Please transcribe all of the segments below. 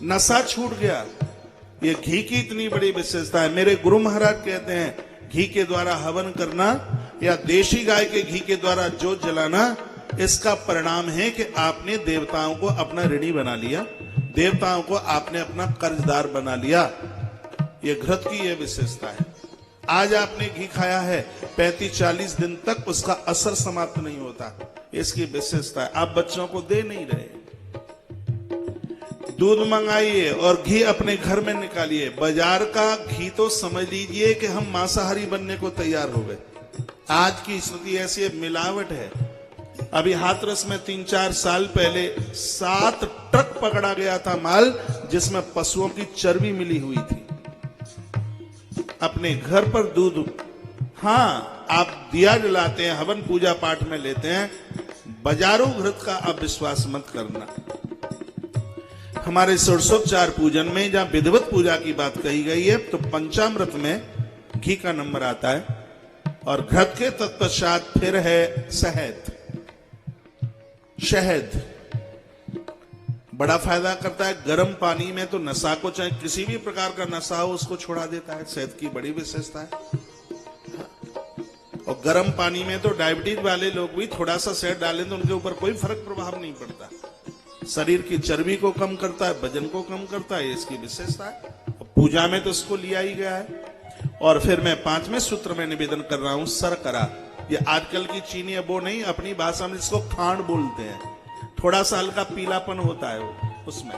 नशा छूट गया। ये घी की इतनी बड़ी विशेषता है। मेरे गुरु महाराज कहते हैं घी के द्वारा हवन करना या देशी गाय के घी के द्वारा जोत जलाना, इसका परिणाम है कि आपने देवताओं को अपना ऋणी बना लिया, देवताओं को आपने अपना कर्जदार बना लिया। ये घृत की ये विशेषता है। आज आपने घी खाया है, 35-40 दिन तक उसका असर समाप्त नहीं होता, इसकी विशेषता है। आप बच्चों को दे नहीं रहे। दूध मंगाइए और घी अपने घर में निकालिए। बाजार का घी तो समझ लीजिए कि हम मांसाहारी बनने को तैयार हो गए। आज की स्थिति ऐसी मिलावट है। अभी हाथरस में 3-4 साल पहले 7 ट्रक पकड़ा गया था माल, जिसमें पशुओं की चर्बी मिली हुई थी। अपने घर पर दूध, हाँ आप दिया जलाते हैं, हवन पूजा पाठ में लेते हैं, बाजारों घृत का आप विश्वास मत करना। हमारे षोडशोपचार पूजन में जहां विधिवत पूजा की बात कही गई है, तो पंचामृत में घी का नंबर आता है और घृत के तत्पश्चात फिर है शहद। शहद बड़ा फायदा करता है। गर्म पानी में तो नशा को, चाहे किसी भी प्रकार का नशा हो, उसको छुड़ा देता है। शहद की बड़ी विशेषता है। और गर्म पानी में तो डायबिटीज वाले लोग भी थोड़ा सा शहद डालें तो उनके ऊपर कोई फर्क प्रभाव नहीं पड़ता। शरीर की चर्बी को कम करता है, वजन को कम करता है, इसकी विशेषता है। पूजा में तो इसको लिया ही गया है। और फिर मैं 5वें सूत्र में निवेदन कर रहा हूं, शर्करा। ये आजकल की चीनी है वो नहीं, अपनी भाषा में इसको खांड बोलते हैं। थोड़ा सा हल्का पीलापन होता है उसमें,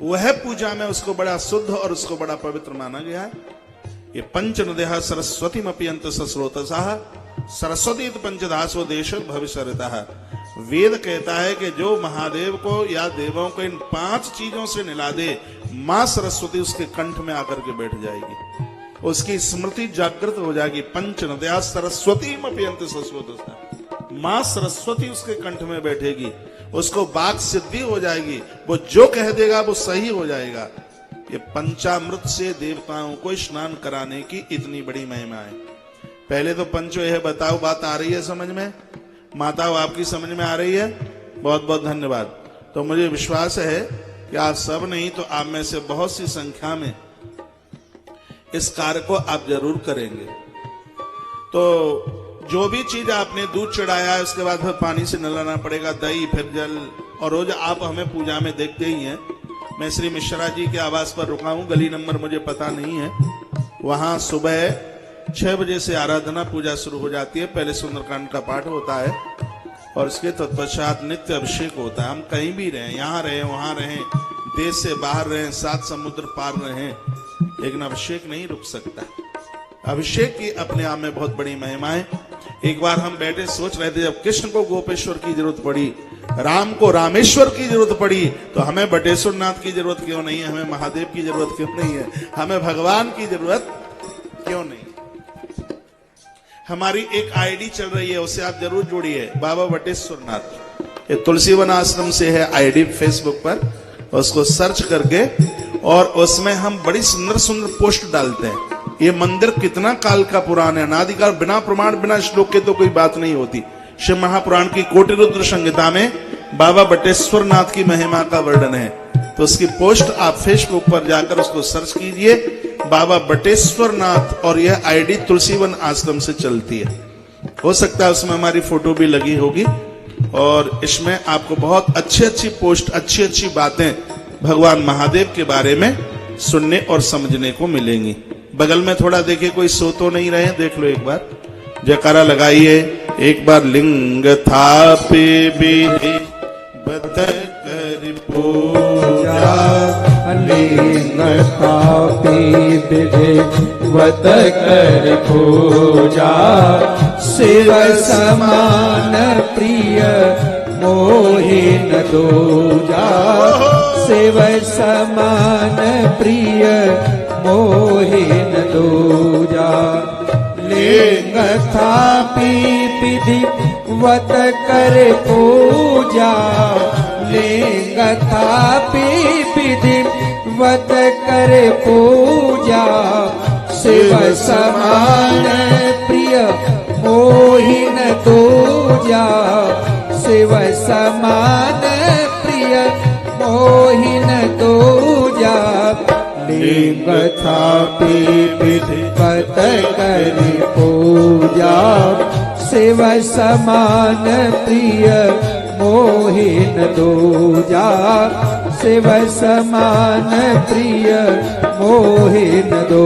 वह पूजा में उसको बड़ा शुद्ध और उसको बड़ा पवित्र माना गया है। ये पंच नद्यः सरस्वती मपियंत सस्रोतसाः सरस्वती पंचदासो देश भविष्यतः। वेद कहता है कि जो महादेव को या देवों को इन 5 चीजों से निला दे, मां सरस्वती उसके कंठ में आकर के बैठ जाएगी, उसकी स्मृति जागृत हो जाएगी। पंच नद्यः सरस्वती मपियंत सस्रोतसाः, मां सरस्वती उसके कंठ में बैठेगी, उसको बात सिद्धि हो जाएगी, वो जो कह देगा वो सही हो जाएगा। ये पंचामृत से देवताओं को स्नान कराने की इतनी बड़ी महिमा है। पहले तो पंचो यह बताओ, बात आ रही है समझ में? माताओं आपकी समझ में आ रही है? बहुत बहुत धन्यवाद। तो मुझे विश्वास है कि आप सब नहीं तो आप में से बहुत सी संख्या में इस कार्य को आप जरूर करेंगे। तो जो भी चीज आपने दूध चढ़ाया है, उसके बाद फिर पानी से नहलाना पड़ेगा, दही फिर जल। और रोज आप हमें पूजा में देखते ही हैं। मैं श्री मिश्रा जी के आवास पर रुका हूं, गली नंबर मुझे पता नहीं है। वहां सुबह 6 बजे से आराधना पूजा शुरू हो जाती है। पहले सुंदरकांड का पाठ होता है और इसके तत्पश्चात नित्य अभिषेक होता है। हम कहीं भी रहें, यहाँ रहें, वहां रहें, देश से बाहर रहें, 7 समुद्र पार रहें, लेकिन अभिषेक नहीं रुक सकता। अभिषेक की अपने आप में बहुत बड़ी महिमा है। एक बार हम बैठे सोच रहे थे, जब कृष्ण को गोपेश्वर की जरूरत पड़ी, राम को रामेश्वर की जरूरत पड़ी, तो हमें बटेश्वर नाथ की जरूरत क्यों नहीं है? हमें महादेव की जरूरत क्यों नहीं है? हमें भगवान की जरूरत क्यों नहीं? हमारी एक आईडी चल रही है, उससे आप जरूर जुड़िए, बाबा बटेश्वर नाथ। ये तुलसीवन आश्रम से है आईडी फेसबुक पर, उसको सर्च करके, और उसमें हम बड़ी सुंदर सुंदर पोस्ट डालते हैं। ये मंदिर कितना काल का पुराण है, अनादिकाल, बिना प्रमाण बिना श्लोक के तो कोई बात नहीं होती। शिव महापुराण की कोटि रुद्र संहिता में बाबा बटेश्वर नाथ की महिमा का वर्णन है। तो उसकी पोस्ट आप फेसबुक पर जाकर उसको सर्च कीजिए, बाबा बटेश्वर नाथ, और यह आईडी तुलसीवन आश्रम से चलती है। हो सकता है उसमें हमारी फोटो भी लगी होगी, और इसमें आपको बहुत अच्छी अच्छी पोस्ट, अच्छी अच्छी बातें भगवान महादेव के बारे में सुनने और समझने को मिलेंगी। बगल में थोड़ा देखिए, कोई सो तो नहीं रहे, देख लो एक बार, जयकारा लगाइए एक बार। लिंग थापे विधि बत कर पूजा, लिंग थापे विधि बत कर पूजा, शिव समान प्रिय मोहि न दूजा, शिव समान प्रिय मोहि न दूजा। लिंग थापी विधि वत कर पूजा, लिंग थापी विधि वत कर पूजा, शिव समान प्रिय मोहि न दूजा, शिव समान प्रिय मोहि न दूजा। लिंग थापी विधिवत करि पूजा शिव समान प्रिय मोहिन दूजा शिव समान प्रिय मोहिन दो